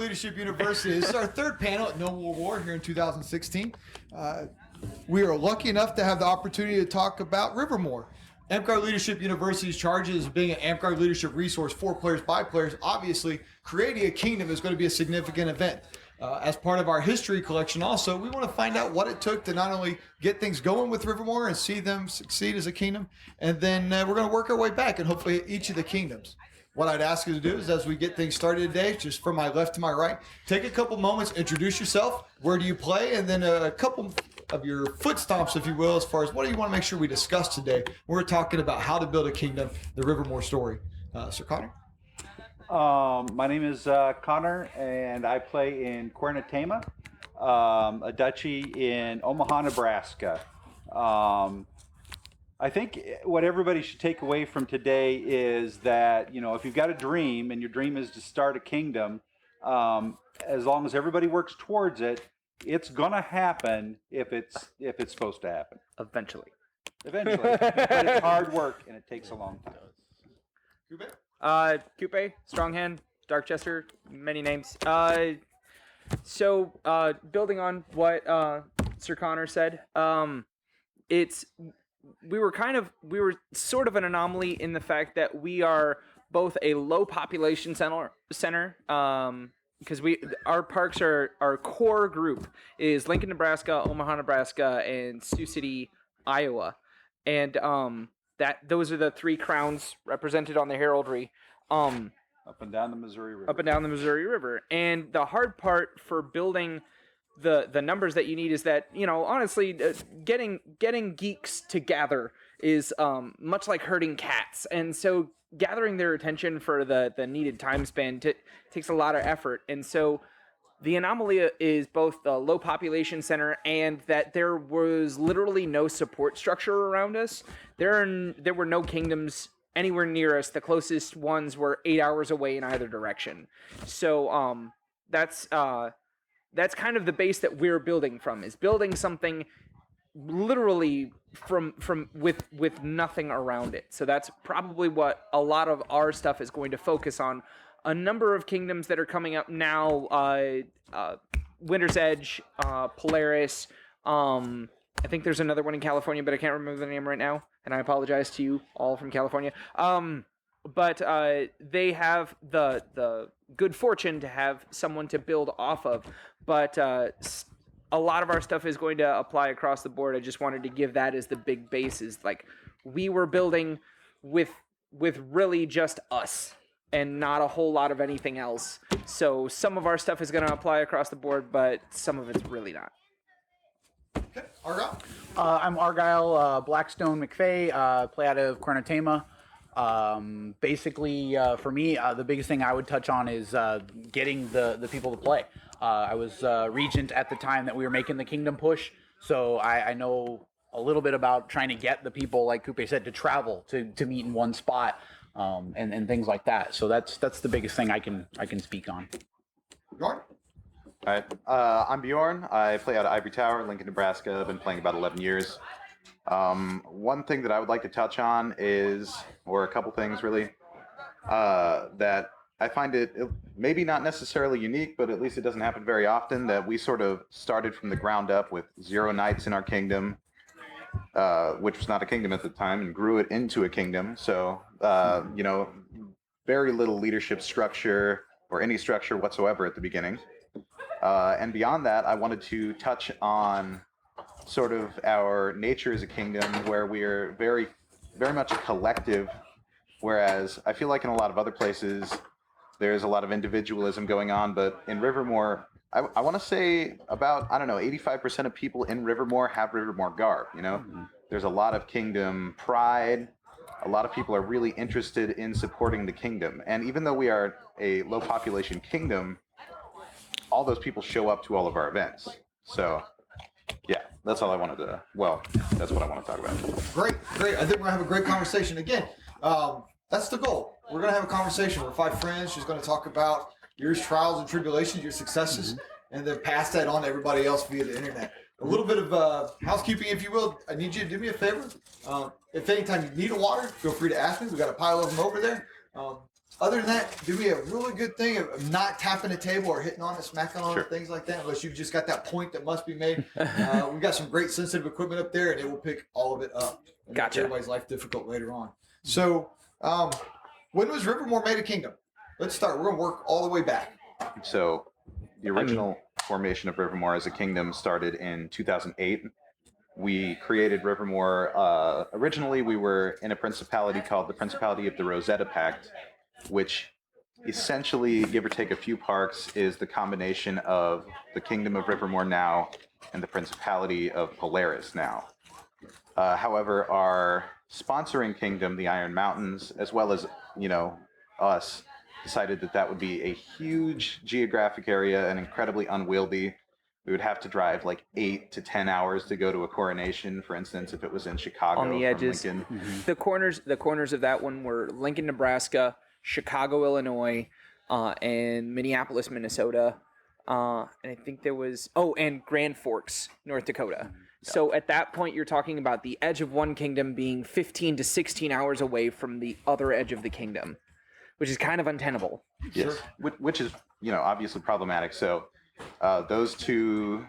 Leadership University. This is our third panel at No More War here in 2016. We are lucky enough to have the opportunity to talk about Rivermoor. Amtgard Leadership University's charges as being an Amtgard leadership resource for players by players. Obviously, creating a kingdom is going to be a significant event. As part of our history collection also, we want to find out what it took to not only get things going with Rivermoor and see them succeed as a kingdom, and then we're going to work our way back and hopefully hit each of the kingdoms. What I'd ask you to do is, as we get things started today, just from my left to my right, take a couple moments, introduce yourself, where do you play, and then a couple of your foot stomps, if you will, as far as what do you want to make sure we discuss today. We're talking about how to build a kingdom, the Rivermoor story. Sir Khanar? My name is Khanar, and I play in Querna, Tema, a duchy in Omaha, Nebraska. I think what everybody should take away from today is that, you know, if you've got a dream and your dream is to start a kingdom, as long as everybody works towards it, it's going to happen if it's supposed to happen. Eventually. But it's hard work and it takes a long time. Kupe? Kupe, Stronghand, Darkchester, many names. So building on what Sir Khanar said, we were sort of an anomaly in the fact that we are both a low population center because our parks our core group is Lincoln, Nebraska, Omaha, Nebraska, and Sioux City, Iowa, and those are the three crowns represented on the heraldry. Up and down the Missouri River. And the hard part for building the numbers that you need is that, you know, honestly, getting geeks to gather is much like herding cats. And so gathering their attention for the needed time span takes a lot of effort. And so the anomaly is both the low population center and that there was literally no support structure around us. There were no kingdoms anywhere near us. The closest ones were 8 hours away in either direction. So that's kind of the base that we're building from, is building something literally from with nothing around it. So that's probably what a lot of our stuff is going to focus on. A number of kingdoms that are coming up now, Winter's Edge, Polaris, I think there's another one in California, but I can't remember the name right now, and I apologize to you all from California. But they have the good fortune to have someone to build off of. But a lot of our stuff is going to apply across the board. I just wanted to give that as the big basis. Like, we were building with really just us and not a whole lot of anything else. So some of our stuff is going to apply across the board, but some of it's really not. Okay. Argile? I'm Argile, Blackstone McFay, play out of Querna, Tema. Basically, for me, the biggest thing I would touch on is getting the people to play. I was regent at the time that we were making the kingdom push, so I know a little bit about trying to get the people, like Kupe said, to travel to meet in one spot, and things like that. So that's the biggest thing I can speak on. Bjorn? All right. I'm Bjorn. I play out of Ivory Tower, Lincoln, Nebraska. I've been playing about 11 years. One thing that I would like to touch on is, or a couple things really, that I find it maybe not necessarily unique, but at least it doesn't happen very often, that we sort of started from the ground up with 0 knights in our kingdom, which was not a kingdom at the time, and grew it into a kingdom. So, you know, very little leadership structure or any structure whatsoever at the beginning. And beyond that, I wanted to touch on sort of our nature as a kingdom, where we are very, very much a collective, whereas I feel like in a lot of other places, there's a lot of individualism going on. But in Rivermoor, I want to say about, 85% of people in Rivermoor have Rivermoor garb, you know? Mm-hmm. There's a lot of kingdom pride. A lot of people are really interested in supporting the kingdom. And even though we are a low population kingdom, all those people show up to all of our events. So, yeah, that's all I wanted to, that's what I want to talk about. Great. I think we're going to have a great conversation. Again, that's the goal. We're going to have a conversation. We're 5 friends. She's going to talk about your trials and tribulations, your successes, and then pass that on to everybody else via the internet. A little bit of housekeeping, if you will. I need you to do me a favor. If anytime you need a water, feel free to ask me. We got a pile of them over there. Other than that, do we have a really good thing of not tapping the table or hitting on it, smacking on Sure. it, things like that, unless you've just got that point that must be made. We've got some great sensitive equipment up there, and it will pick all of it up. And make Gotcha. everybody's life difficult later on. So, when was Rivermoor made a kingdom? Let's start. We're going to work all the way back. So the original formation of Rivermoor as a kingdom started in 2008. We created Rivermoor. Originally, we were in a principality called the Principality of the Rosetta Pact, which essentially, give or take a few parks, is the combination of the Kingdom of Rivermoor now and the Principality of Polaris now. However, our sponsoring kingdom, the Iron Mountains, as well as, us, decided that that would be a huge geographic area and incredibly unwieldy. We would have to drive like 8 to 10 hours to go to a coronation, for instance, if it was in Chicago. On the from edges. Lincoln. The corners of that one were Lincoln, Nebraska, Chicago, Illinois, and Minneapolis, Minnesota. And I think there was and Grand Forks, North Dakota. So at that point, you're talking about the edge of one kingdom being 15 to 16 hours away from the other edge of the kingdom, which is kind of untenable. Yes, which is, obviously problematic. So those two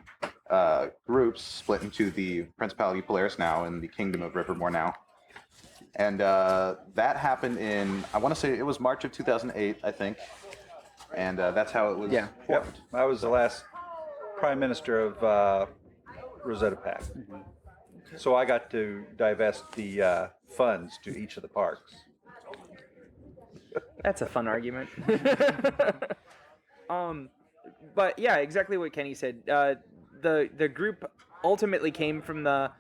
groups split into the Principality of Polaris now and the Kingdom of Rivermoor now. And that happened in, I want to say it was March of 2008, I think. And that's how it was Yeah. Yep. formed. I was the last prime minister of Rosetta Pact. So I got to divest the funds to each of the parks. That's a fun argument. But yeah, exactly what Kenny said. The group ultimately came from the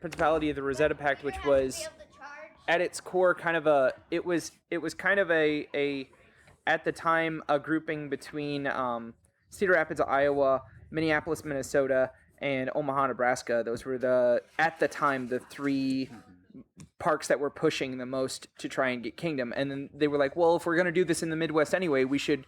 Principality of the Rosetta Pact, which was at its core kind of a at the time a grouping between Cedar Rapids, Iowa, Minneapolis, Minnesota, and Omaha, Nebraska. Those were at the time the three parks that were pushing the most to try and get kingdom. And then they were like, well, if we're going to do this in the Midwest anyway, we should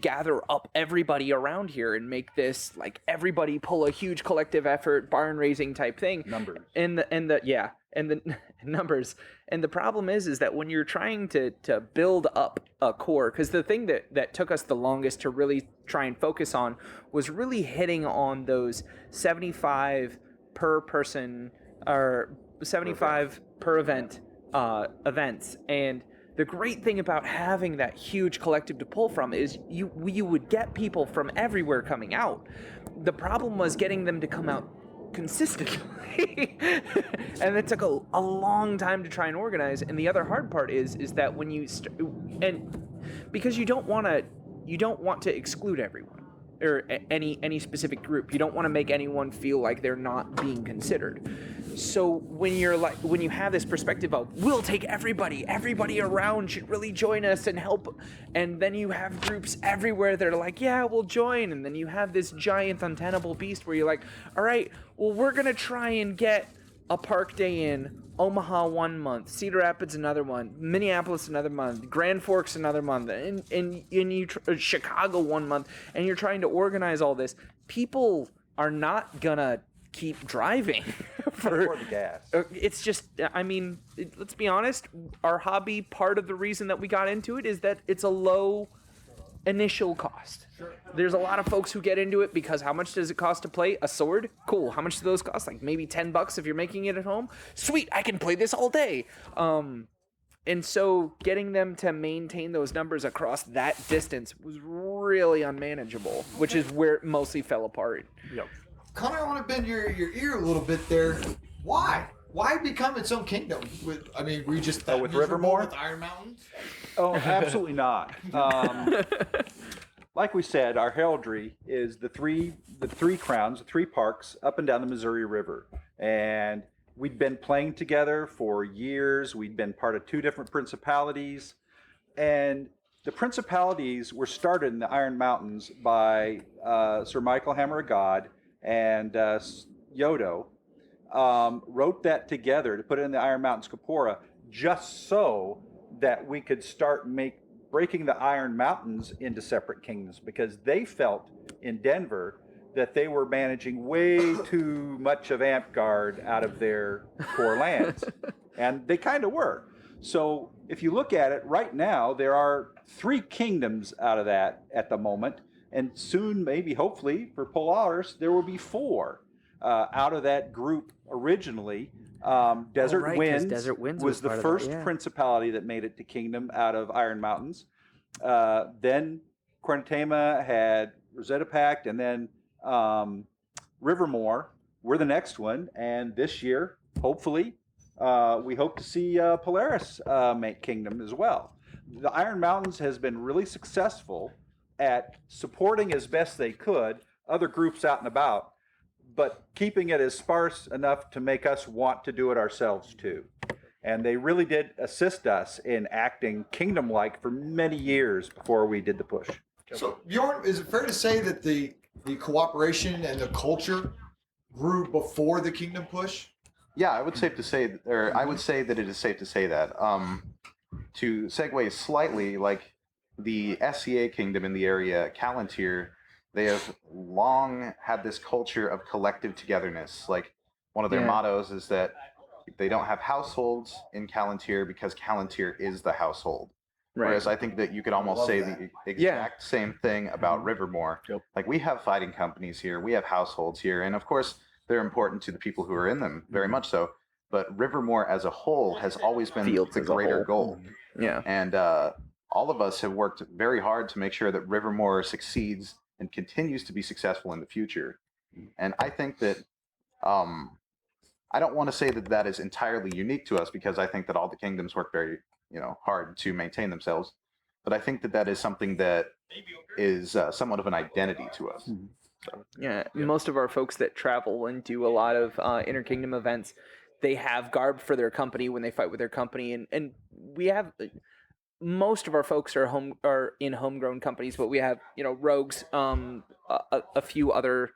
gather up everybody around here and make this like everybody pull a huge collective effort, barn raising type thing. Numbers. And the numbers. And the problem is that when you're trying to build up a core, because the thing that took us the longest to really try and focus on was really hitting on those 75 per person or 75 per event events. And the great thing about having that huge collective to pull from is you would get people from everywhere coming out. The problem was getting them to come out consistently. And it took a long time to try and organize. And the other hard part is that when you because you don't want to exclude everyone or any specific group. You don't want to make anyone feel like they're not being considered. So when you have this perspective of we'll take everybody around should really join us and help, and then you have groups everywhere that are like, yeah, we'll join, and then you have this giant untenable beast where you're like, all right, well, we're gonna try and get a park day in Omaha 1 month, Cedar Rapids another one, Minneapolis another month, Grand Forks another month, and Chicago 1 month, and you're trying to organize all this. People are not gonna keep driving for the gas. It's just, I mean, let's be honest. Our hobby, part of the reason that we got into it is that it's a low initial cost. Sure. There's a lot of folks who get into it because how much does it cost to play a sword? Cool. How much do those cost? Like maybe $10 if you're making it at home. Sweet, I can play this all day. And so getting them to maintain those numbers across that distance was really unmanageable, which is where it mostly fell apart. Yep. Khanar, I want to bend your ear a little bit there. Why? Why become its own kingdom? Were you just that with miserable Rivermoor? with Iron Mountain? Oh, absolutely not. Like we said, our heraldry is the three crowns, the three parks up and down the Missouri River. And we'd been playing together for years. We'd been part of two different principalities. And the principalities were started in the Iron Mountains by Sir Michael Hammer of God and Yodo. Wrote that together to put it in the Iron Mountains Corpora just so that we could start breaking the Iron Mountains into separate kingdoms, because they felt in Denver that they were managing way too much of Amtgard out of their core lands. And they kind of were. So if you look at it right now, there are 3 kingdoms out of that at the moment, and soon, maybe, hopefully, for Polaris, there will be 4 out of that group originally. Desert right, 'cause Winds, Desert Winds was was the part of that, first yeah. principality that made it to kingdom out of Iron Mountains. Then Querna Tema had Rosetta Pact, and then Rivermoor. We're the next one, and this year, hopefully, we hope to see Polaris make kingdom as well. The Iron Mountains has been really successful at supporting as best they could other groups out and about, but keeping it as sparse enough to make us want to do it ourselves too. And they really did assist us in acting kingdom-like for many years before we did the push. So, Bjorn, is it fair to say that the cooperation and the culture grew before the kingdom push? Yeah, I would say that it is safe to say that. To segue slightly, like the SCA kingdom in the area, Callantyr, they have long had this culture of collective togetherness. Like one of their mottos is that they don't have households in Callantyr because Callantyr is the household. Right. Whereas I think that you could almost say the exact same thing about Rivermoor. Yep. Like we have fighting companies here, we have households here, and of course they're important to the people who are in them, very much so. But Rivermoor as a whole has always been Fields the as a greater whole. goal. Yeah. And all of us have worked very hard to make sure that Rivermoor succeeds and continues to be successful in the future. And I think that I don't want to say that that is entirely unique to us, because I think that all the kingdoms work very hard to maintain themselves. But I think that that is something that is somewhat of an identity to us. So, Yeah, most of our folks that travel and do a lot of interkingdom events, they have garb for their company when they fight with their company, and we have most of our folks are in homegrown companies, but we have rogues, a few other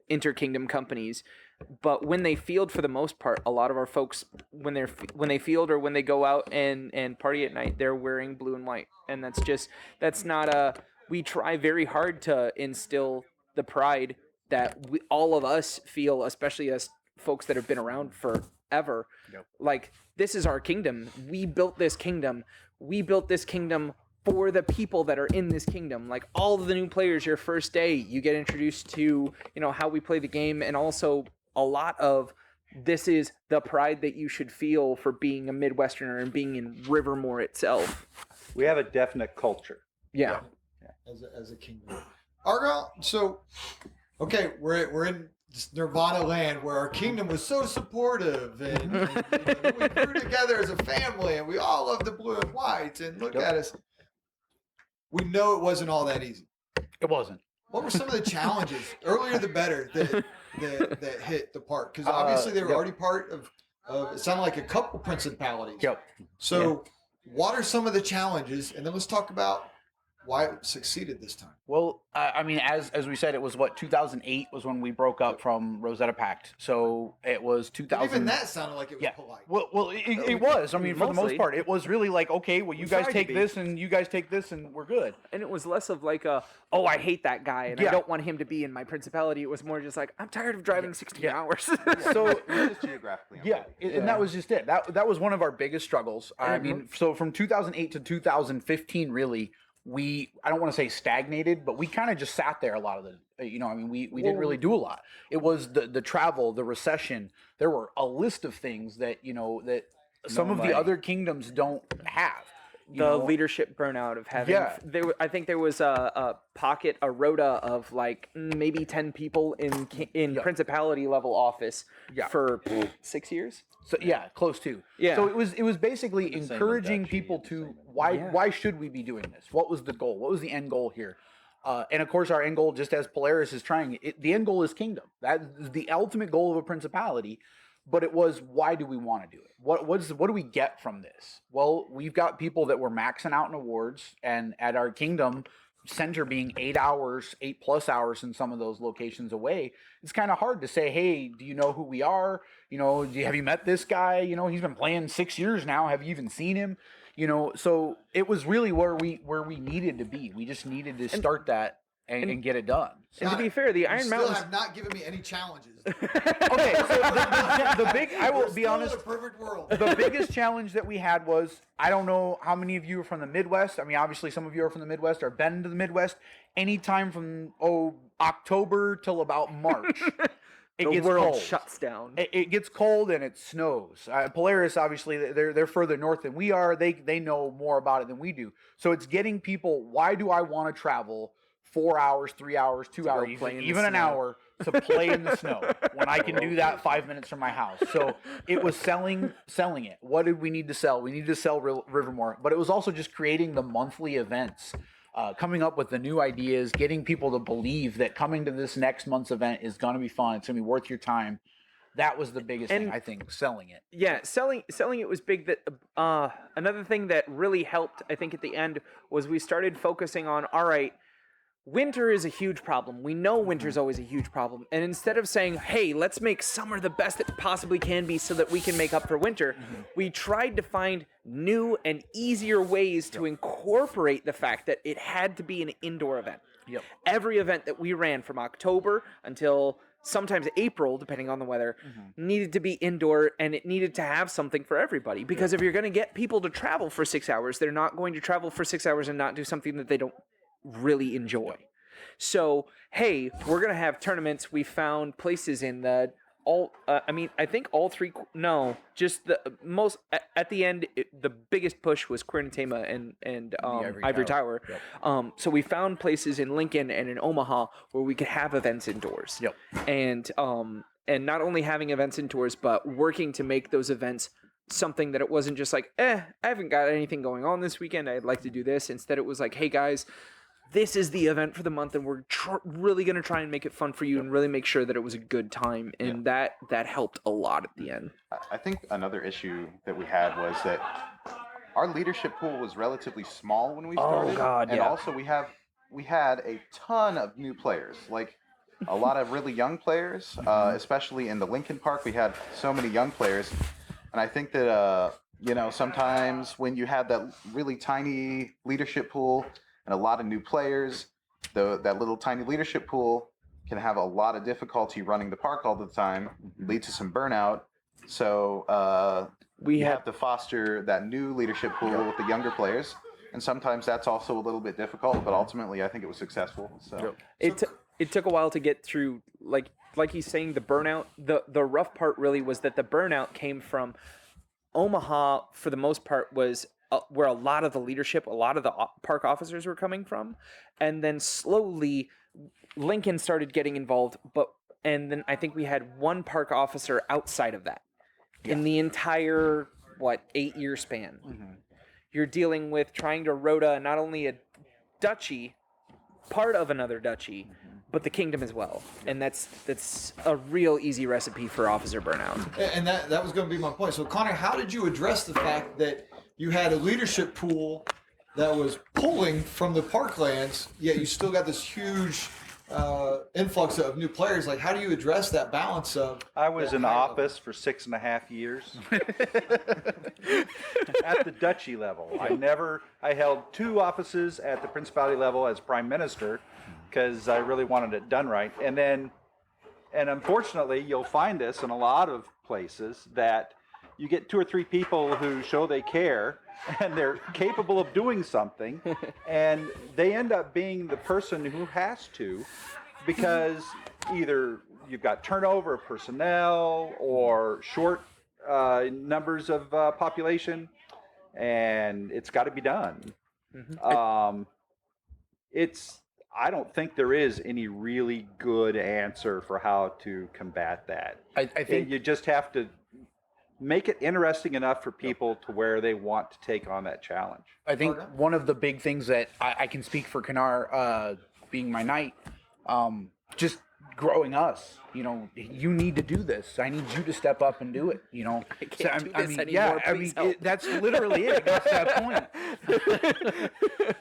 interkingdom companies. But when they field, for the most part, a lot of our folks, when they field or when they go out and party at night, they're wearing blue and white, and that's not a. We try very hard to instill the pride that all of us feel, especially as folks that have been around forever. Yep. Like, this is our kingdom. We built this kingdom. We built this kingdom for the people that are in this kingdom. Like, all of the new players, your first day, you get introduced to, how we play the game, and also a lot of this is the pride that you should feel for being a Midwesterner and being in Rivermoor itself. We have a definite culture. Yeah. As a kingdom. Argile, so okay, we're in this Nirvana land where our kingdom was so supportive, and we grew together as a family, and we all love the blue and whites, and look at us. We know it wasn't all that easy. It wasn't. What were some of the challenges, earlier the better, that hit the park? Because obviously they were already part of it sounded like a couple principalities. Yep. So what are some of the challenges? And then let's talk about why it succeeded this time. Well, I mean, as we said, it was 2008 was when we broke up from Rosetta Pact. So it was 2000. Even that sounded like it was polite. Well, it was. I mean, for the most part, it was really like, okay, well, you guys take this and you guys take this and we're good. And it was less of like I hate that guy and I don't want him to be in my principality. It was more just like, I'm tired of driving 16 hours. So just geographically. And that was just it. That was one of our biggest struggles. I mean, so from 2008 to 2015, really, I don't want to say stagnated, but we kind of just sat there a lot of the, we didn't really do a lot. It was the travel, the recession. There were a list of things that, that some of the other kingdoms don't have. The leadership burnout of having, I think there was a rota of like maybe 10 people in principality level office for 6 years. So close to. Yeah. So it was basically encouraging people to why should we be doing this? What was the goal? What was the end goal here? And of course, our end goal, just as Polaris is trying, the end goal is kingdom. That is the ultimate goal of a principality. But it was, why do we want to do it? What do we get from this? Well, we've got people that were maxing out in awards, and at our kingdom center being 8 plus hours in some of those locations away, it's kind of hard to say, hey, do you know who we are? Have you met this guy? He's been playing 6 years now. Have you even seen him? So it was really where we needed to be. We just needed to start that and get it done. And to be fair, the Iron Mountains still have not given me any challenges. Okay, so I will We're be still in honest. a perfect world. The biggest challenge that we had was, I don't know how many of you are from the Midwest. I mean, obviously some of you are from the Midwest or been to the Midwest. Anytime from October till about March, it The gets world cold. shuts down. It gets cold and it snows. Polaris, obviously, they're further north than we are. They know more about it than we do. So it's getting people. Why do I want to travel 4 hours, 3 hours, 2 hours, play in the even an snow. hour to play in the snow when I can do that 5 minutes from my house? So it was selling it. What did we need to sell? We needed to sell Rivermoor, but it was also just creating the monthly events. Coming up with the new ideas, getting people to believe that coming to this next month's event is going to be fun. It's going to be worth your time. That was the biggest thing, I think, selling it. Yeah, selling it was big. That another thing that really helped, I think, at the end was we started focusing on, all right, winter is a huge problem. We know winter's always a huge problem. And instead of saying, hey, let's make summer the best it possibly can be so that we can make up for winter, we tried to find new and easier ways to incorporate the fact that it had to be an indoor event. Yep. Every event that we ran from October until sometimes April, depending on the weather, needed to be indoor, and it needed to have something for everybody. Because if you're going to get people to travel for 6 hours, they're not going to travel for 6 hours and not do something that they don't really enjoy. So, hey, we're going to have tournaments. We found places in the I think all three, no, just the most, at the end, the biggest push was Querna, Tema, and Ivory Tower. Yep. So we found places in Lincoln and in Omaha where we could have events indoors. Yep. And not only having events indoors, but working to make those events something that it wasn't just like, I haven't got anything going on this weekend, I'd like to do this. Instead, it was like, hey guys, this is the event for the month, and we're really going to try and make it fun for you and really make sure that it was a good time. And that helped a lot at the end. I think another issue that we had was that our leadership pool was relatively small when we started. Oh, God, and yeah. also we had a ton of new players, like a lot of really young players, especially in the Lincoln Park. We had so many young players, and I think that sometimes when you have that really tiny leadership pool and a lot of new players, that little tiny leadership pool can have a lot of difficulty running the park all the time, lead to some burnout. So we have to foster that new leadership pool with the younger players, and sometimes that's also a little bit difficult. But ultimately, I think it was successful. So it took a while to get through, like he's saying, the burnout. The rough part really was that the burnout came from Omaha. For the most part, was where a lot of the leadership, a lot of the park officers were coming from, and then slowly Lincoln started getting involved. And then I think we had one park officer outside of that in the entire 8-year span. You're dealing with trying to rota not only a duchy, part of another duchy, but the kingdom as well. And that's a real easy recipe for officer burnout. And that was going to be my point. So, Khanar, how did you address the fact that you had a leadership pool that was pulling from the parklands, yet you still got this huge influx of new players? Like, how do you address that balance of? I was in office for 6.5 years at the duchy level. I held 2 offices at the principality level as prime minister because I really wanted it done right. And unfortunately, you'll find this in a lot of places that you get 2 or 3 people who show they care and they're capable of doing something, and they end up being the person who has to, because either you've got turnover of personnel or short numbers of population, and it's got to be done. I don't think there is any really good answer for how to combat that. I think you just have to make it interesting enough for people to where they want to take on that challenge. I think one of the big things that I can speak for Khanar, being my knight, just growing us. You need to do this. I need you to step up and do it. I can't do this anymore. Please help. That's literally it. That's that point.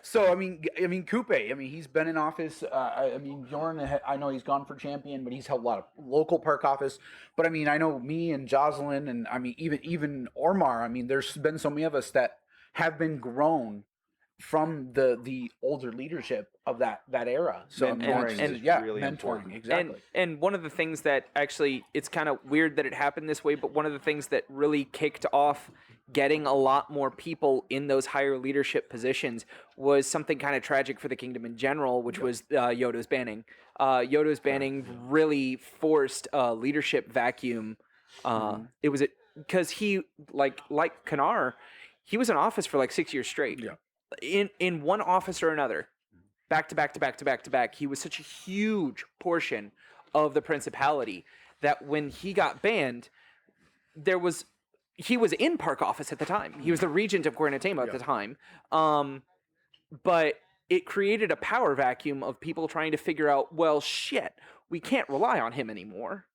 So Kupe. He's been in office. Bjorn. I know he's gone for champion, but he's held a lot of local park office. But I know me and Jocelyn, and even Ormar. There's been so many of us that have been grown from the older leadership of that era. So Mentoring is really mentoring, important. exactly. And one of the things that actually, it's kind of weird that it happened this way, but one of the things that really kicked off getting a lot more people in those higher leadership positions was something kind of tragic for the kingdom in general, which was Yoda's banning. Yoda's banning really forced a leadership vacuum. It was because he, like Khanar, he was in office for like 6 years straight. Yeah. In one office or another, back to back to back to back to back. He was such a huge portion of the principality that when he got banned, he was in Park Office at the time. He was the regent of Querna Tema at the time. But it created a power vacuum of people trying to figure out, well, shit, we can't rely on him anymore.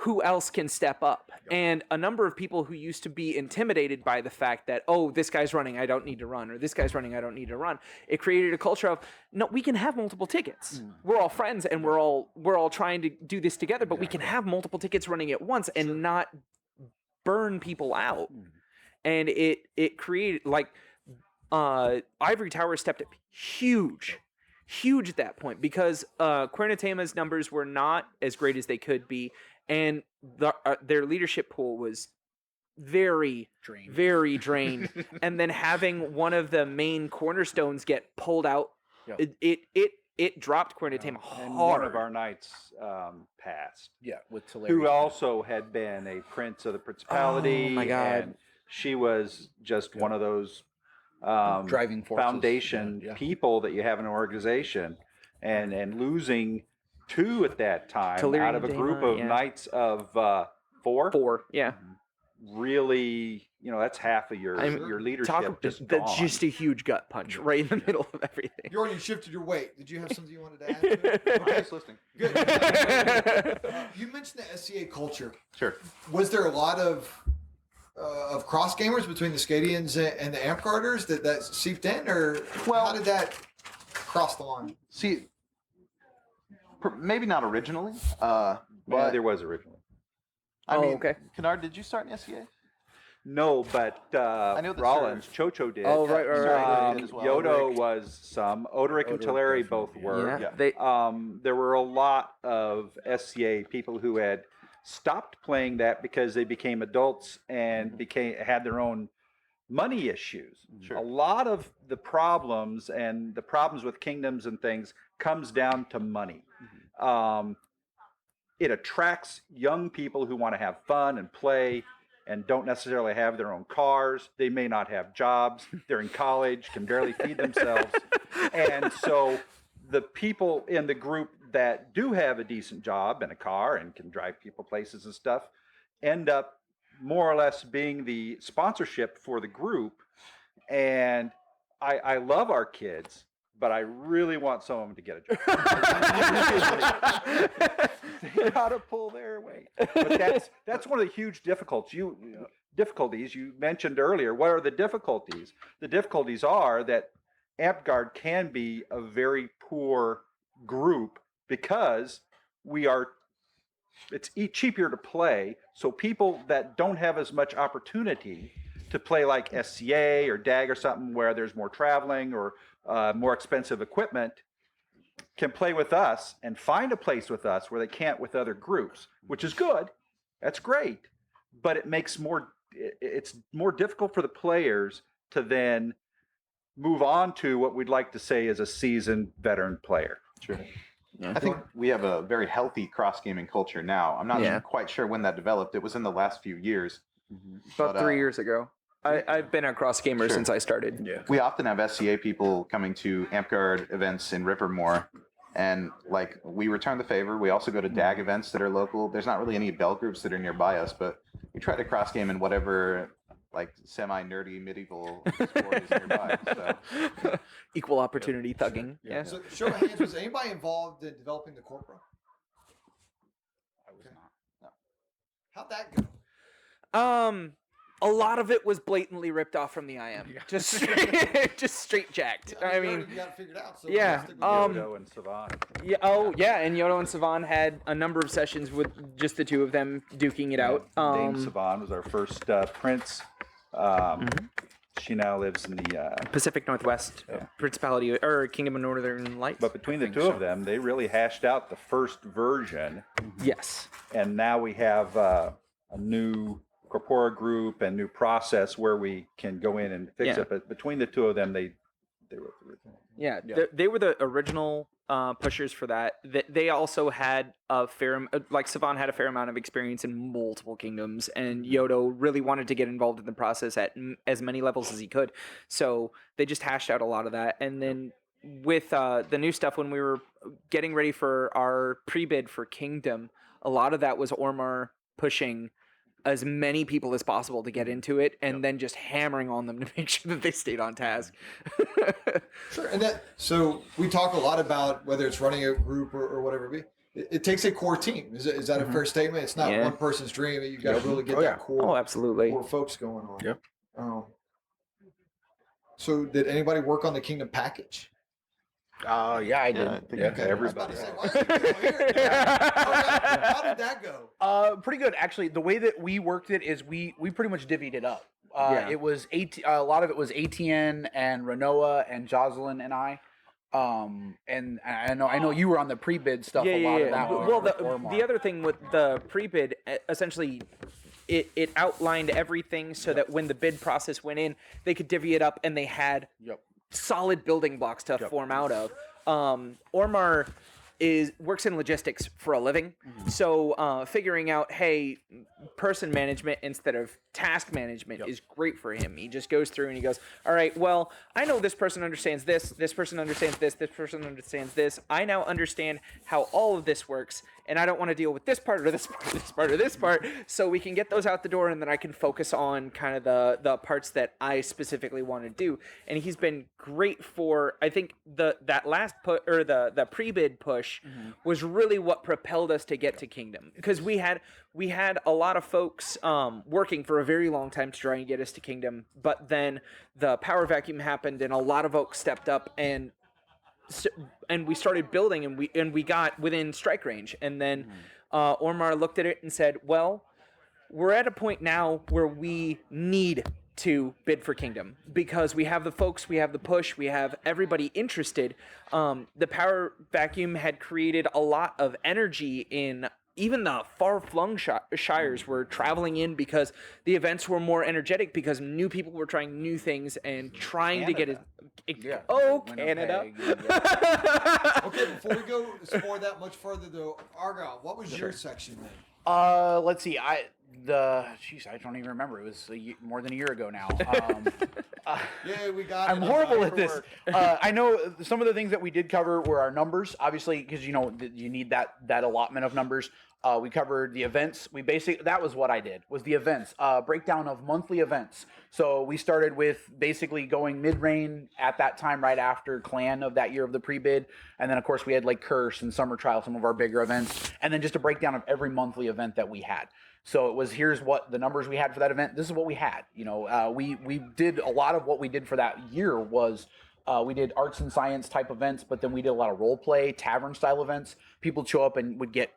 Who else can step up? And a number of people who used to be intimidated by the fact that, oh, this guy's running, I don't need to run, or this guy's running, I don't need to run. It created a culture of, no, we can have multiple tickets. We're all friends and we're all trying to do this together, but we can have multiple tickets running at once and not burn people out. And it created, like, Ivory Tower stepped up huge at that point because Querna Tema's numbers were not as great as they could be, and their leadership pool was very drained. And then having one of the main cornerstones get pulled out, it dropped Querna Tema hard. And one of our knights passed. Yeah, with Teleri. Who also had been a prince of the principality. Oh my God. And she was just one of those driving forces. Foundation people that you have in an organization, and losing two at that time Teleri out of a group of knights of four. Really, that's half of your leadership. That's just a huge gut punch right in the middle of everything. You already shifted your weight. Did you have something you wanted to add to it? Okay, just listening. Good. You mentioned the SCA culture. Sure. Was there a lot of cross gamers between the Skadians and the Amtgarders that seeped in, or how did that cross the line? See, maybe not originally, but there was originally. I mean, okay. Khanar, did you start in SCA? No, but I know the Rollins, Chocho did. Oh, right. Did as well. Yodo was some. Odoric and Teleri both were. Yeah. There were a lot of SCA people who had stopped playing that because they became adults and had their own money issues. Sure. A lot of the problems with kingdoms and things comes down to money. It attracts young people who want to have fun and play and don't necessarily have their own cars. They may not have jobs. They're in college, can barely feed themselves. And so the people in the group that do have a decent job and a car and can drive people places and stuff end up more or less being the sponsorship for the group. And I love our kids, but I really want some of them to get a job. They gotta pull their weight. But that's one of the huge difficulties you mentioned earlier. What are the difficulties? The difficulties are that Amtgard can be a very poor group because it's cheaper to play. So people that don't have as much opportunity to play like SCA or DAG or something where there's more traveling or more expensive equipment can play with us and find a place with us where they can't with other groups, which is good. That's great. But it's more difficult for the players to then move on to what we'd like to say is a seasoned veteran player. Sure. Yeah. I think we have a very healthy cross-gaming culture now. I'm not quite sure when that developed. It was in the last few years. About 3 years ago. I've been a cross gamer since I started. Yeah. We often have SCA people coming to Amtgard events in Rivermoor, and we return the favor. We also go to DAG events that are local. There's not really any Bell groups that are nearby us, but we try to cross game in whatever semi-nerdy medieval sport is nearby. So. Equal opportunity thugging. Yeah. So show of hands, was anybody involved in developing the Corpora? I was not. No. How'd that go? A lot of it was blatantly ripped off from the IM. Yeah. Just straight jacked. I mean, you got it figured out. So Yodo and Savan. Yeah. Oh, yeah. And Yodo and Savan had a number of sessions with just the two of them duking it out. Dame Savan was our first prince. She now lives in the. Pacific Northwest Principality or Kingdom of Northern Lights. But between the two of them, they really hashed out the first version. Yes. And now we have a new corpora group and new process where we can go in and fix it. But between the two of them, they were the original. Yeah, they were the original pushers for that. They also had a fair, like Savan had a fair amount of experience in multiple kingdoms, and Yodo really wanted to get involved in the process at as many levels as he could. So they just hashed out a lot of that. And then with the new stuff, when we were getting ready for our pre-bid for Kingdom, a lot of that was Ormar pushing as many people as possible to get into it, and then just hammering on them to make sure that they stayed on task. Sure, and so we talk a lot about whether it's running a group or whatever it be. It takes a core team. Is that a fair statement? It's not one person's dream. You got to really get that core. Absolutely. Core folks going on. Yep. So did anybody work on the Kingdom package? Yeah, I did. I think Okay, everybody. I was about to say, why are you still here? How did that go? Pretty good, actually. The way that we worked it is we pretty much divvied it up. It was a lot of it was ATN and Renoa and Jocelyn and I. And I know you were on the pre-bid stuff. A lot of that. Well, the other thing with the pre-bid, essentially, it outlined everything so that when the bid process went in, they could divvy it up, and they had solid building blocks to form out of. Ormar works in logistics for a living, so figuring out, hey, person management instead of task management is great for him. He just goes through and he goes, all right, well, I know this person understands this person understands this person understands this. I now understand how all of this works, and I don't want to deal with this part or this part or this part or this part, so we can get those out the door, and then I can focus on kind of the parts that I specifically want to do. And he's been great for, I think, that last the pre-bid push was really what propelled us to get to Kingdom, because we had a lot of folks working for a very long time to try and get us to Kingdom, but then the power vacuum happened, and a lot of folks stepped up, and we started building, and we got within strike range, and then Ormar looked at it and said, well, we're at a point now where we need to bid for Kingdom, because we have the folks, we have the push, we have everybody interested. The power vacuum had created a lot of energy in even the far-flung shires were traveling in because the events were more energetic, because new people were trying new things and trying to get it. Canada. Okay, before we go explore that much further, though, Argyle, what was your section then? Let's see. I don't even remember. It was more than a year ago now. Yeah, we got it. I'm horrible at this. I know some of the things that we did cover were our numbers, obviously, because you need that allotment of numbers. We covered the events. That was what I did, was the events. Breakdown of monthly events. So we started with basically going mid-rain at that time, right after Clan of that year of the pre-bid. And then, of course, we had like Curse and Summer Trial, some of our bigger events. And then just a breakdown of every monthly event that we had. So it was, here's what the numbers we had for that event. This is what we had. We did a lot of what we did for that year was we did arts and science type events, but then we did a lot of role play, tavern style events. People would show up and would get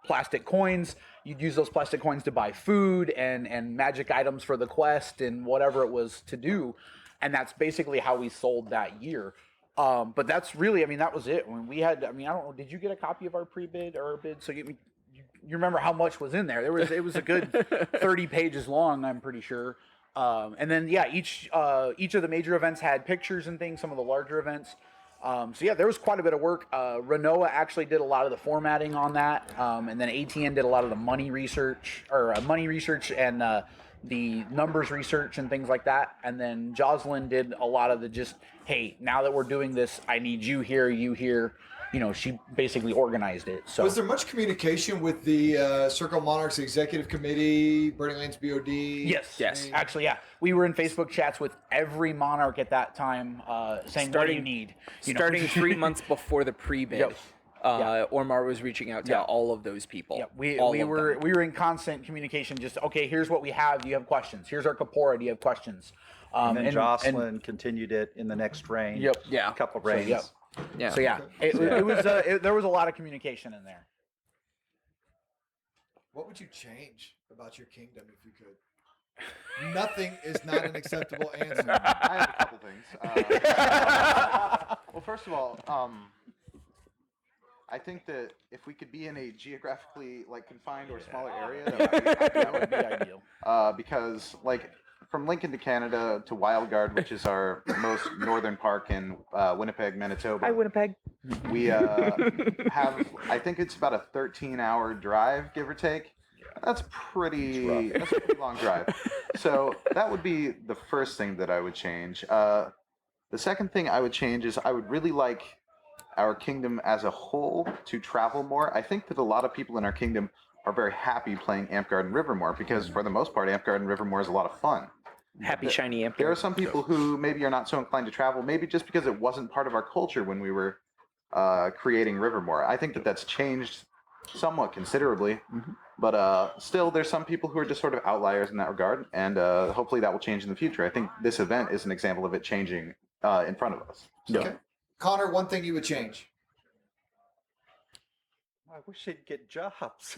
plastic coins. You'd use those plastic coins to buy food and magic items for the quest and whatever it was to do. And that's basically how we sold that year. But that's really, that was it. When we had, I don't know, did you get a copy of our pre-bid or our bid? So you remember how much was in there? It was a good 30 pages long, I'm pretty sure. And then each of the major events had pictures and things, some of the larger events. There was quite a bit of work. Renoa actually did a lot of the formatting on that. And then ATN did a lot of the money research and the numbers research and things like that. And then Jocelyn did a lot of the just, hey, now that we're doing this, I need you here, you here. She basically organized it. So was there much communication with the Circle Monarchs Executive Committee, Burning Lands BOD? Yes. Actually, yeah. We were in Facebook chats with every monarch at that time, saying, what do you need? Starting 3 months before the pre-bid. Ormar was reaching out to all of those people. Yeah, we were in constant communication. Just, okay, here's what we have. Do you have questions? Here's our corpora. Do you have questions? And then Jocelyn continued it in the next reign. Yep. A couple of reigns. Yeah. So it was there was a lot of communication in there. What would you change about your kingdom if you could? Nothing is not an acceptable answer. I have a couple things. Well, first of all, I think that if we could be in a geographically confined or smaller area, that would be ideal. Because from Lincoln to Canada to Wildguard, which is our most northern park in Winnipeg, Manitoba. Hi, Winnipeg. We have, I think it's about a 13-hour drive, give or take. That's a pretty long drive. So that would be the first thing that I would change. The second thing I would change is I would really like our kingdom as a whole to travel more. I think that a lot of people in our kingdom are very happy playing Amtgard and Rivermoor because for the most part, Amtgard and Rivermoor is a lot of fun. Happy shiny Amtgard. There are some people who maybe are not so inclined to travel, maybe just because it wasn't part of our culture when we were creating Rivermoor. I think that that's changed somewhat considerably, but still there's some people who are just sort of outliers in that regard, and hopefully that will change in the future. I think this event is an example of it changing in front of us. So. Okay. Khanar, one thing you would change. I wish they'd get jobs.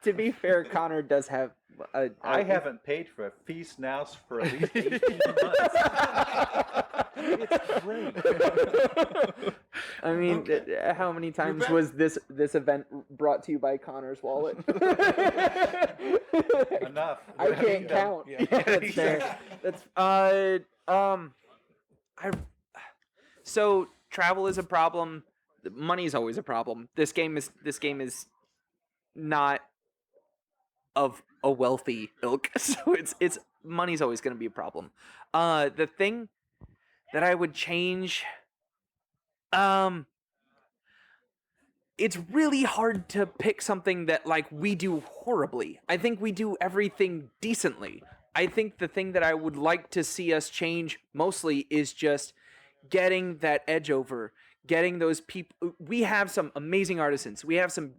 To be fair, Khanar does have. I haven't paid for a feast now for at least 18 months. It's great. I mean, how many times was this event brought to you by Khanar's wallet? Enough. I can't count. Yeah, that's fair. That's so travel is a problem. Money is always a problem. This game is not of a wealthy ilk, so it's money's always going to be a problem. The thing that I would change, it's really hard to pick something that we do horribly. I think we do everything decently. I think the thing that I would like to see us change mostly is just getting that edge over, getting those people. We have some amazing artisans. We have some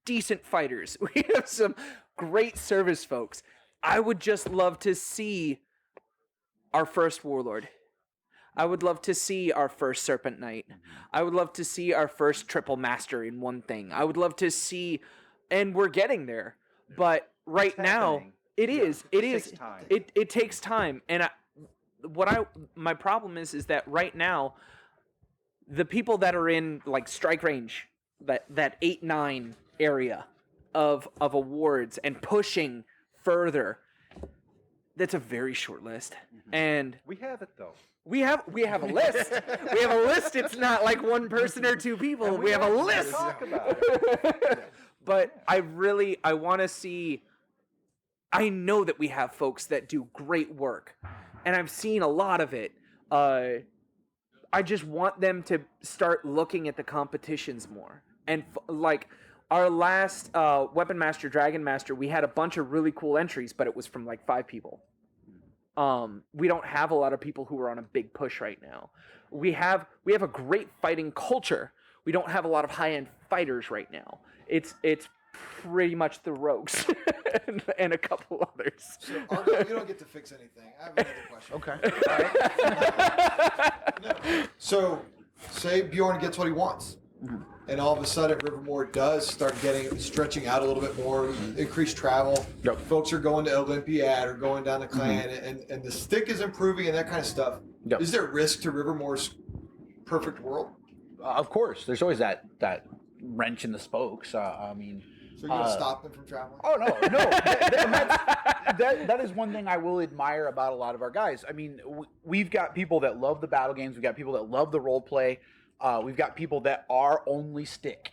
decent fighters. We have some great service folks. I would just love to see our first warlord. I would love to see our first serpent knight. I would love to see our first triple master in one thing. I would love to see, and we're getting there. But right now, it takes time. And my problem is that right now, the people that are in strike range, that 8-9 area of awards and pushing further, that's a very short list. And we have it though. We have a list. We have a list. It's not like one person or two people. We have a list. Talk about it. But I want to see. I know that we have folks that do great work, and I've seen a lot of it. I just want them to start looking at the competitions more. And our last Weapon Master, Dragon Master, we had a bunch of really cool entries, but it was from 5 people. We don't have a lot of people who are on a big push right now. We have a great fighting culture. We don't have a lot of high-end fighters right now. It's pretty much the rogues and a couple others. So, Argile, you don't get to fix anything. I have another question. Okay. So, say Bjorn gets what he wants, and all of a sudden Rivermoor does start stretching out a little bit more, increased travel. Yep. Folks are going to Olympiad or going down to Clan, and the stick is improving and that kind of stuff. Yep. Is there risk to Rivermoor's perfect world? Of course, there's always that wrench in the spokes. I mean, So you're going to stop them from traveling? Oh no. That is one thing I will admire about a lot of our guys. I mean, we've got people that love the battle games. We've got people that love the role play. We've got people that are only stick.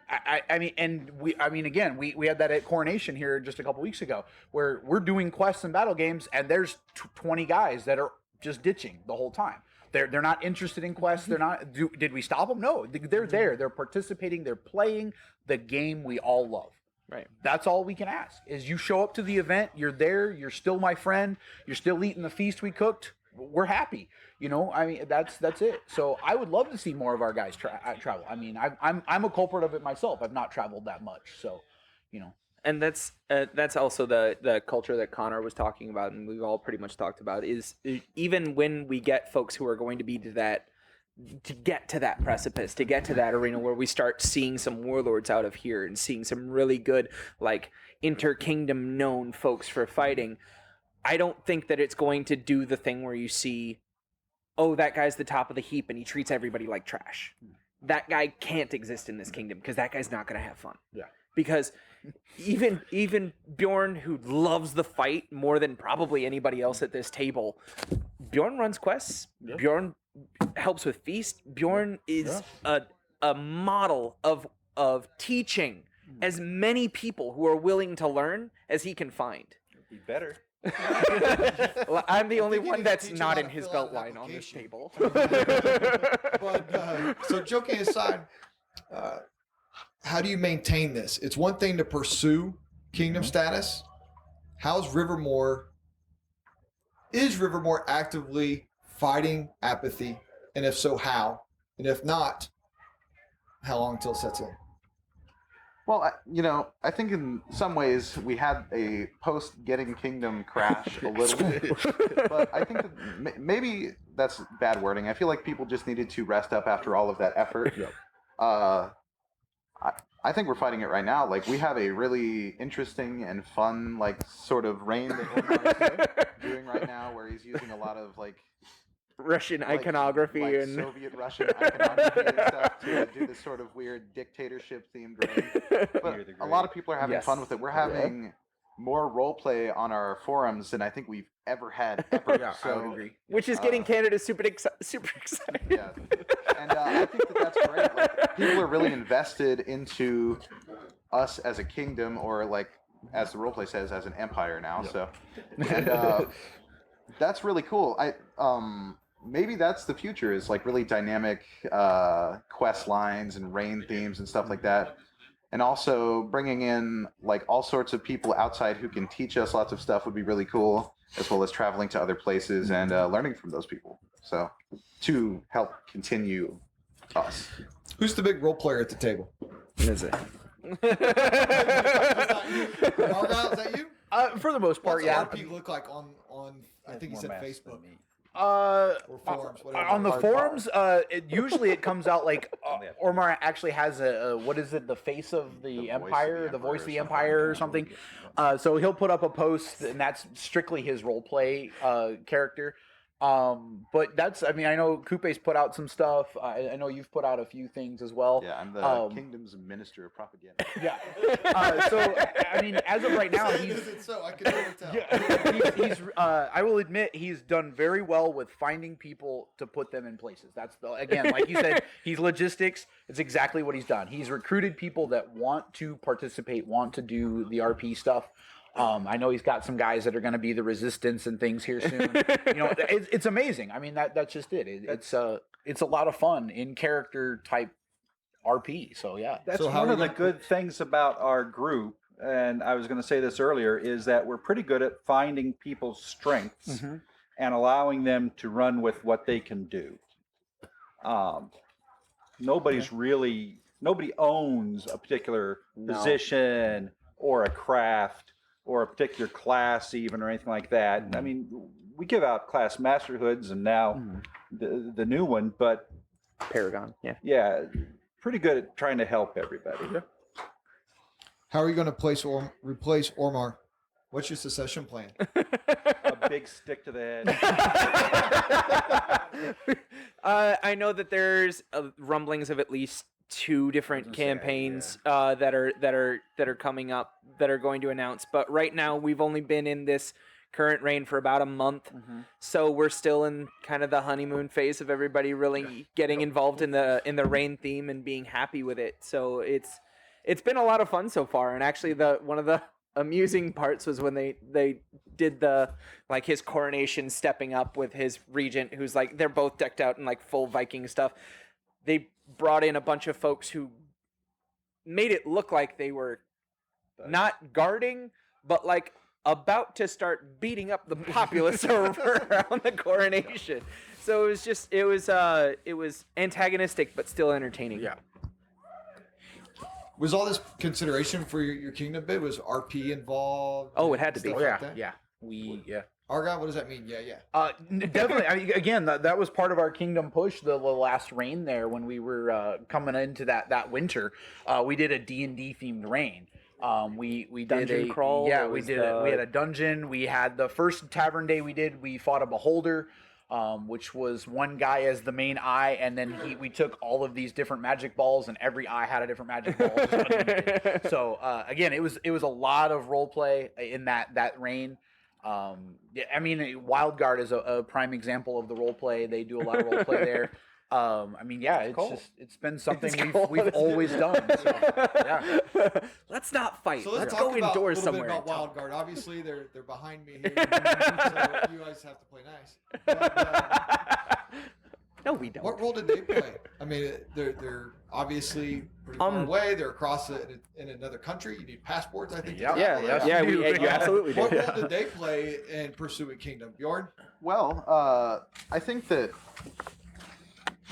I mean, again, we had that at Coronation here just a couple weeks ago, where we're doing quests and battle games, and there's 20 guys that are just ditching the whole time. They're not interested in quests. They're not. Did we stop them? No. They're there. They're participating. They're playing the game we all love. Right. That's all we can ask. Is you show up to the event. You're there. You're still my friend. You're still eating the feast we cooked. We're happy. You know. I mean, that's it. So I would love to see more of our guys travel. I mean, I'm a culprit of it myself. I've not traveled that much. So, you know. And that's also the culture that Khanar was talking about, and we've all pretty much talked about, is even when we get folks who are going to be to to get to that precipice, to get to that arena where we start seeing some warlords out of here and seeing some really good, like, inter-kingdom known folks for fighting. I don't think that it's going to do the thing where you see, oh, that guy's the top of the heap and he treats everybody like trash. That guy can't exist in this kingdom because that guy's not going to have fun. Yeah. Because even Bjorn, who loves the fight more than probably anybody else at this table, Bjorn runs quests. Yeah. Bjorn helps with feast. Bjorn is a model of teaching as many people who are willing to learn as he can find. Be better. Well, I'm the only one that's not in his belt line on this table. But so joking aside, how do you maintain this? It's one thing to pursue kingdom status. How's Rivermoor? Is Rivermoor actively fighting apathy? And if so, how? And if not, how long until it sets in? Well, I think in some ways we had a post-getting kingdom crash a little bit, but I think that maybe that's bad wording. I feel like people just needed to rest up after all of that effort. Yep. I think we're fighting it right now. Like, we have a really interesting and fun, like, sort of reign that Omar is doing right now, where he's using a lot of, like, Russian iconography like and Soviet Russian iconography and stuff to do this sort of weird dictatorship themed reign. But a lot of people are having fun with it. We're having more role play on our forums than I think we've ever had ever. Yeah, so, I would agree. which is getting Canada super excited. Yeah, and I think that's great. Like, people are really invested into us as a kingdom, or like as the roleplay says, as an empire now. Yep. So, and that's really cool. Maybe that's the future, is like really dynamic quest lines and reign themes and stuff like that. And also bringing in like all sorts of people outside who can teach us lots of stuff would be really cool, as well as traveling to other places and learning from those people. So to help continue us. Who's the big role player at the table? Is it? Argile, is that you? For the most part, What's yeah. RP look like on I think he said Facebook. Or forums, whatever. on the forums, usually it comes out like Ormar actually has a what is it, the face of the empire, the voice of the empire or something. So he'll put up a post, and that's strictly his role play character. But that's, I mean, I know Kupe's put out some stuff. I know you've put out a few things as well. Yeah, I'm the kingdom's minister of propaganda. Yeah. So, I mean, as of right now, he's... So I can never tell. Yeah, I will admit, he's done very well with finding people to put them in places. That's, again, like you said, he's logistics. It's exactly what he's done. He's recruited people that want to participate, want to do the RP stuff. I know he's got some guys that are going to be the resistance and things here soon. It's amazing. I mean, that's just it. It's a lot of fun in character type RP. So yeah, that's one of the good things about our group. And I was going to say this earlier, is that we're pretty good at finding people's strengths and allowing them to run with what they can do. Nobody owns a particular position or a craft or a particular class even, or anything like that. I mean, we give out class masterhoods and now the new one, but Paragon, yeah, pretty good at trying to help everybody. Yeah. How are you going to replace Ormar? What's your succession plan? A big stick to the head. I know that there's rumblings of at least 2 different campaigns that are coming up that are going to announce. But right now we've only been in this current reign for about a month, so we're still in kind of the honeymoon phase of everybody really getting involved in the reign theme and being happy with it. So it's been a lot of fun so far. And actually, one of the amusing parts was when they did his coronation, stepping up with his regent, who's like, they're both decked out in like full Viking stuff. They brought in a bunch of folks who made it look like they were not guarding, but like about to start beating up the populace around the coronation. So it was antagonistic but still entertaining. Yeah. Was all this consideration for your kingdom bid? Was RP involved? Oh, it had to be. Stuff Oh, yeah, like that? yeah. Argyle, what does that mean? Yeah. Definitely. I mean, again, that was part of our kingdom push. The last reign there, when we were coming into that winter, we did a D&D themed reign. We did Dungeon crawl. Yeah, we did. We had a dungeon. We had the first tavern day we did. We fought a beholder, which was one guy as the main eye, and then we took all of these different magic balls, and every eye had a different magic ball. Just unlimited. So again, it was a lot of role play in that reign. Yeah, I mean, Wildguard is a prime example of the role play. They do a lot of role play there. I mean, yeah, it's been something we've always done. So, yeah. Let's not fight. So let's talk go about indoors a little somewhere. bit about Wildguard. Obviously, they're behind me here, so you guys have to play nice. But, No, we don't. what role did they play? I mean, they're obviously pretty far away. They're across in another country. You need passports, I think. to travel there. Yeah, you absolutely do. What role did they play in pursuing Kingdom? Bjorn? Well, I think that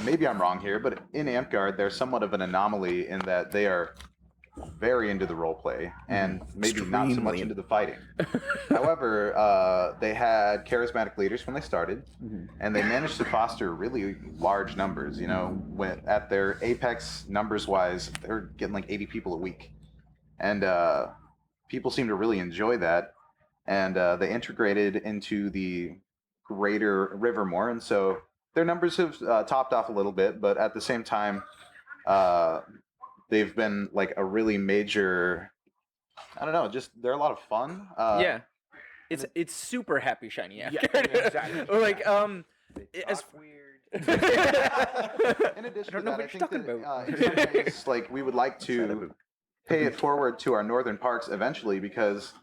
maybe I'm wrong here, but in Amtgard, they're somewhat of an anomaly in that they are very into the role play and maybe not so much into the fighting. However, they had charismatic leaders when they started, and they managed to foster really large numbers. You know, when at their apex numbers wise, they're getting like 80 people a week, and people seem to really enjoy that. And they integrated into the greater Rivermoor, and so their numbers have topped off a little bit, but at the same time, they've been like a really major, I don't know, just they're a lot of fun. Yeah. It's super happy shiny after. Yeah, exactly. Like as weird. In addition to that, I think that in some ways, like we would like to pay it forward to our northern parks eventually, because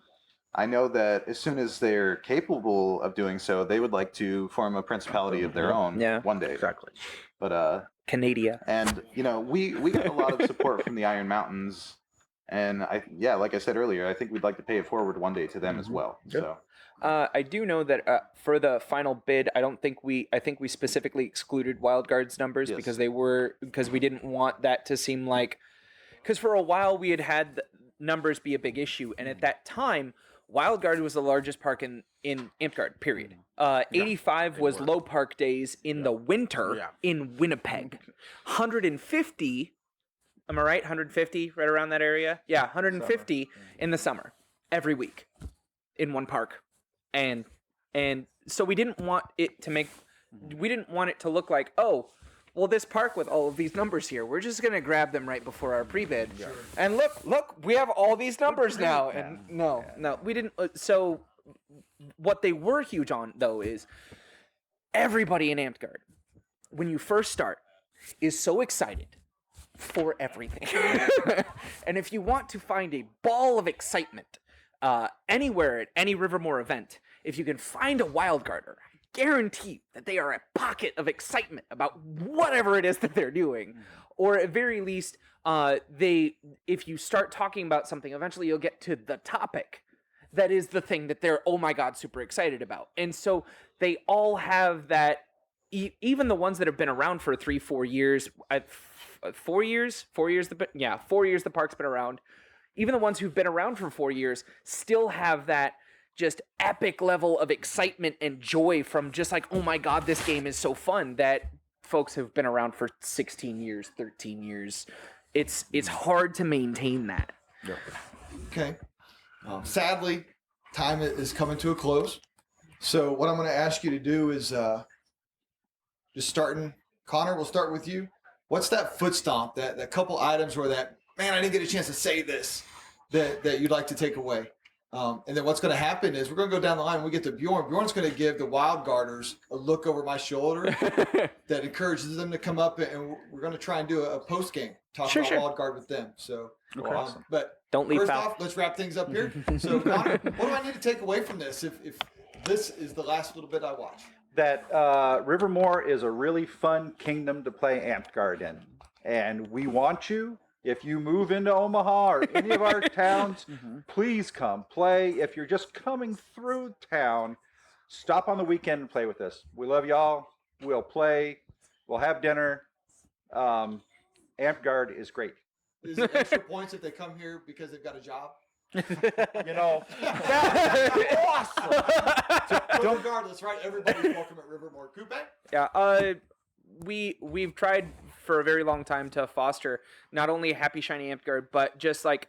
I know that as soon as they're capable of doing so, they would like to form a principality of their own one day. Exactly. But Canada. and you know, we got a lot of support from the Iron Mountains, and like I said earlier, I think we'd like to pay it forward one day to them as well. So I do know that for the final bid, I think we specifically excluded Wildguard's numbers because we didn't want that to seem like, because for a while we had the numbers be a big issue, and at that time Wildguard was the largest park in Amtgard, period. 85 was low park days in the winter in Winnipeg. 150, am I right? 150, right around that area? Yeah, 150 in the summer, every week, in one park. And so we didn't want it to look like, oh, well, this park with all of these numbers here, we're just going to grab them right before our pre-bid. Sure. And look, we have all these numbers now. And no, we didn't. So what they were huge on, though, is everybody in Amtgard, when you first start, is so excited for everything. And if you want to find a ball of excitement anywhere at any Rivermoor event, if you can find a Wildgarder, guarantee that they are a pocket of excitement about whatever it is that they're doing, or at very least, if you start talking about something, eventually you'll get to the topic that is the thing that they're, oh my god, super excited about. And so they all have that. Even the ones that have been around for 3-4 years, 4 years, 4 years. 4 years the park's been around. Even the ones who've been around for 4 years still have that just epic level of excitement and joy from just like, oh my god, this game is so fun, that folks have been around for 16 years, 13 years. It's hard to maintain that. Okay. Sadly, time is coming to a close. So what I'm going to ask you to do is just starting, Khanar, we'll start with you. What's that foot stomp, that couple items where that, man, I didn't get a chance to say this, that you'd like to take away? And then what's going to happen is we're going to go down the line. When we get to Bjorn, Bjorn's going to give the Wildgarders a look over my shoulder that encourages them to come up, and we're going to try and do a post game talk about Wildguard with them. So, awesome. But don't leave first foul. off, let's wrap things up here. So, Khanar, what do I need to take away from this if this is the last little bit I watch? That Rivermoor is a really fun kingdom to play Amtgard in, and we want you. If you move into Omaha or any of our towns, please come play. If you're just coming through town, stop on the weekend and play with us. We love y'all. We'll play. We'll have dinner. Amtgard is great. Is it extra points if they come here because they've got a job? You know, But regardless, right? Everybody's welcome at Rivermoor. Kupe? Yeah, we've tried for a very long time to foster not only happy shiny Amtgard, but just like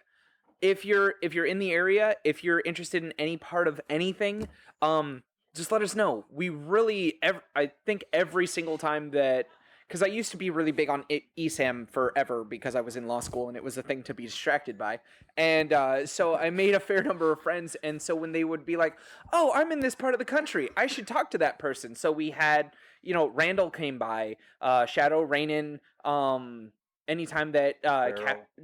if you're in the area, if you're interested in any part of anything, just let us know. We really, I think every single time that, because I used to be really big on ESAM forever because I was in law school and it was a thing to be distracted by. And so I made a fair number of friends. And so when they would be like, oh, I'm in this part of the country, I should talk to that person. So we had, Randall came by, Shadow, Rainin, anytime that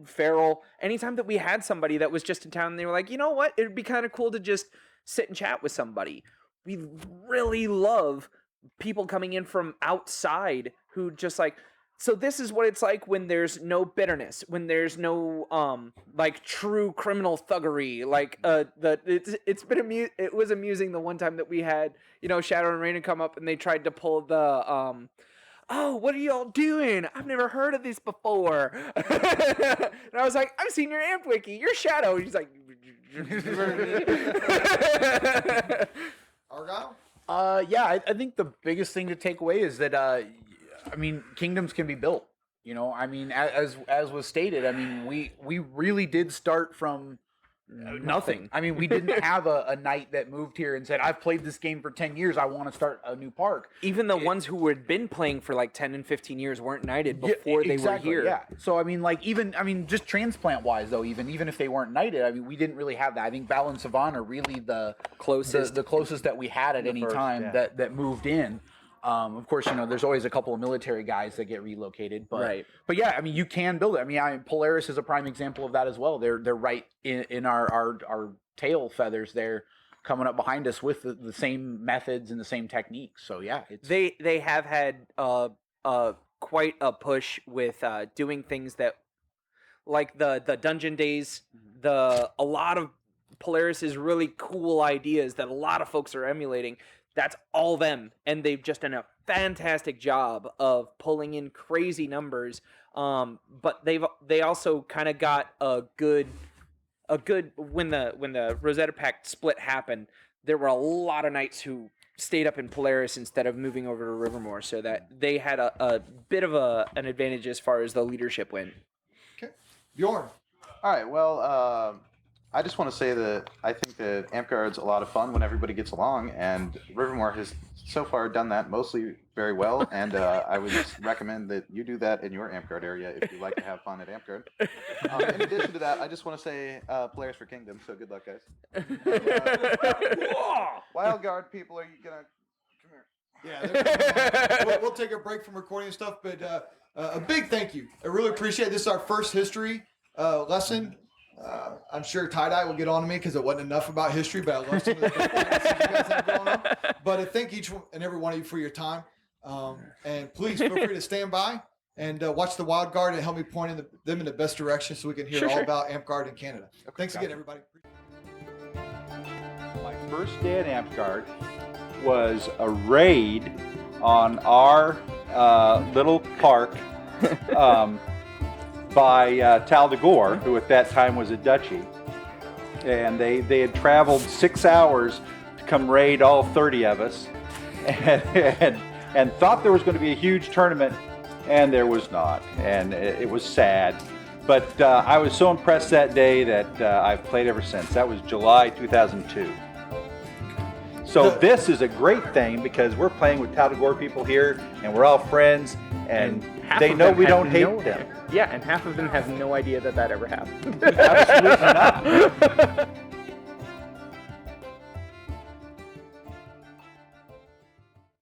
Farrell, anytime that we had somebody that was just in town and they were like, you know what, it'd be kind of cool to just sit and chat with somebody. We really love people coming in from outside who just like, so this is what it's like when there's no bitterness, when there's no like true criminal thuggery. Like it was amusing the one time that we had Shadow and Raina come up and they tried to pull the oh, what are y'all doing? I've never heard of this before. And I was like, I've seen your Amp Wiki, you're Shadow. And he's like, Argile? Yeah, I think the biggest thing to take away is that, kingdoms can be built. As was stated, we really did start from nothing. We didn't have a knight that moved here and said, I've played this game for 10 years, I want to start a new park. Even the ones who had been playing for like 10 and 15 years weren't knighted before they were here. Yeah. So, just transplant-wise, though, even if they weren't knighted, we didn't really have that. I think Val and Savon are really the closest that we had at any time that moved in. Of course, there's always a couple of military guys that get relocated, but yeah, you can build it. Polaris is a prime example of that as well. They're right in our tail feathers. They're coming up behind us with the same methods and the same techniques. So yeah, they have had quite a push with doing things that like the dungeon days, a lot of Polaris's really cool ideas that a lot of folks are emulating. That's all them, and they've just done a fantastic job of pulling in crazy numbers. But they also kind of got a good when the Rosetta Pact split happened. There were a lot of knights who stayed up in Polaris instead of moving over to Rivermoor, so that they had a bit of an advantage as far as the leadership went. Okay, Bjorn. All right. Well, I just want to say that I think that Amtgard's a lot of fun when everybody gets along, and Rivermoor has so far done that mostly very well, and I would just recommend that you do that in your Amtgard area if you like to have fun at Amtgard. In addition to that, I just want to say Players for Kingdom, so good luck, guys. Wildguard people, are you going to... Come here. Yeah, we'll take a break from recording and stuff, but a big thank you. I really appreciate it. This is our first history lesson. I'm sure Tie-Dye will get on to me because it wasn't enough about history, but I love some of the things you guys have going on. But I thank each and every one of you for your time. And please feel free to stand by and watch the Wild Guard and help me point them in the best direction so we can hear all about Amtgard in Canada. Thanks again, everybody. My first day at Amtgard was a raid on our little park by Tal de Gore, who at that time was a duchy. And they had traveled 6 hours to come raid all 30 of us and thought there was going to be a huge tournament, and there was not. And it was sad. But I was so impressed that day that I've played ever since. That was July 2002. So this is a great thing because we're playing with Tal de Gore people here, and we're all friends, and they know we don't hate them. Yeah, and half of them have no idea that ever happened. Absolutely not.